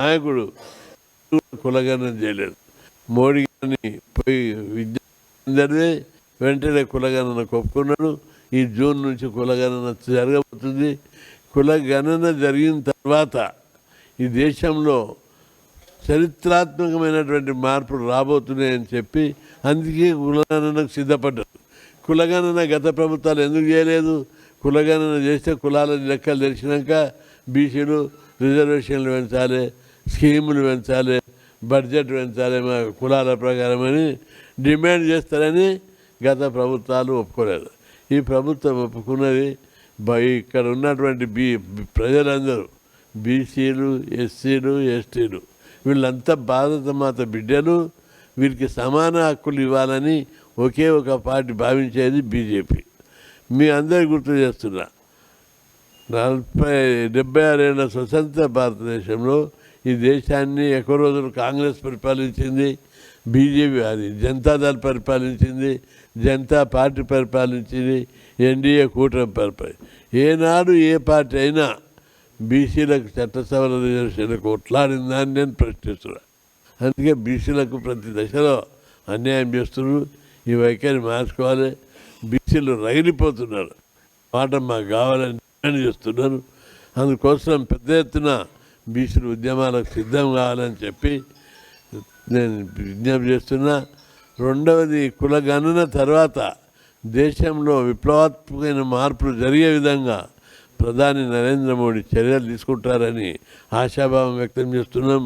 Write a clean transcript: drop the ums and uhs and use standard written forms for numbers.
నాయకుడు కులగణన చేయలేదు. మోడీ గారిని పోయి విద్య వెంటనే కులగణన ఒప్పుకున్నాడు. ఈ జూన్ నుంచి కులగణన జరగబోతుంది. కులగణన జరిగిన తర్వాత ఈ దేశంలో చరిత్రాత్మకమైనటువంటి మార్పులు రాబోతున్నాయని చెప్పి అందుకే కులగణనకు సిద్ధపడ్డారు. కులగణన గత ప్రభుత్వాలు ఎందుకు చేయలేదు? కులగణన చేస్తే కులాల లెక్కలు తెలిసినాక బీసీలు రిజర్వేషన్లు పెంచాలి, స్కీములు పెంచాలి, బడ్జెట్ పెంచాలి మా కులాల ప్రకారం అని డిమాండ్ చేస్తారని గత ప్రభుత్వాలు ఒప్పుకోలేదు. ఈ ప్రభుత్వం ఒప్పుకున్నది. ఇక్కడ ఉన్నటువంటి ప్రజలందరూ బీసీలు, ఎస్సీలు, ఎస్టీలు వీళ్ళంతా భారత మాత బిడ్డలు, వీరికి సమాన హక్కులు ఇవ్వాలని ఒకే ఒక పార్టీ భావించేది బీజేపీ. మీ అందరికీ గుర్తు చేస్తున్నా, 76 ఏళ్ళ స్వతంత్ర భారతదేశంలో ఈ దేశాన్ని ఎక్కువ రోజులు కాంగ్రెస్ పరిపాలించింది, బీజేపీ అది జనతాదళ్ పరిపాలించింది, జనతా పార్టీ పరిపాలించింది, ఎన్డీఏ కూటమి పరిపాలించింది. ఏనాడు ఏ పార్టీ అయినా బీసీలకు చట్టసభల రిజర్వేషన్లకు కొట్లాడిందని నేను ప్రశ్నిస్తున్నాను. అందుకే బీసీలకు ప్రతి దశలో అన్యాయం చేస్తున్నారు. ఈ వైఖరి మార్చుకోవాలి. బీసీలు రగిలిపోతున్నారు. మాట మాకు కావాలని డిమాండ్ చేస్తున్నారు. అందుకోసం పెద్ద ఎత్తున బీసీలు ఉద్యమాలకు సిద్ధం కావాలని చెప్పి నేను విజ్ఞప్తి చేస్తున్నా. రెండవది, కులగణన తర్వాత దేశంలో విప్లవాత్మకమైన మార్పులు జరిగే విధంగా ప్రధాని నరేంద్ర మోడీ చర్యలు తీసుకుంటారని ఆశాభావం వ్యక్తం చేస్తున్నాం.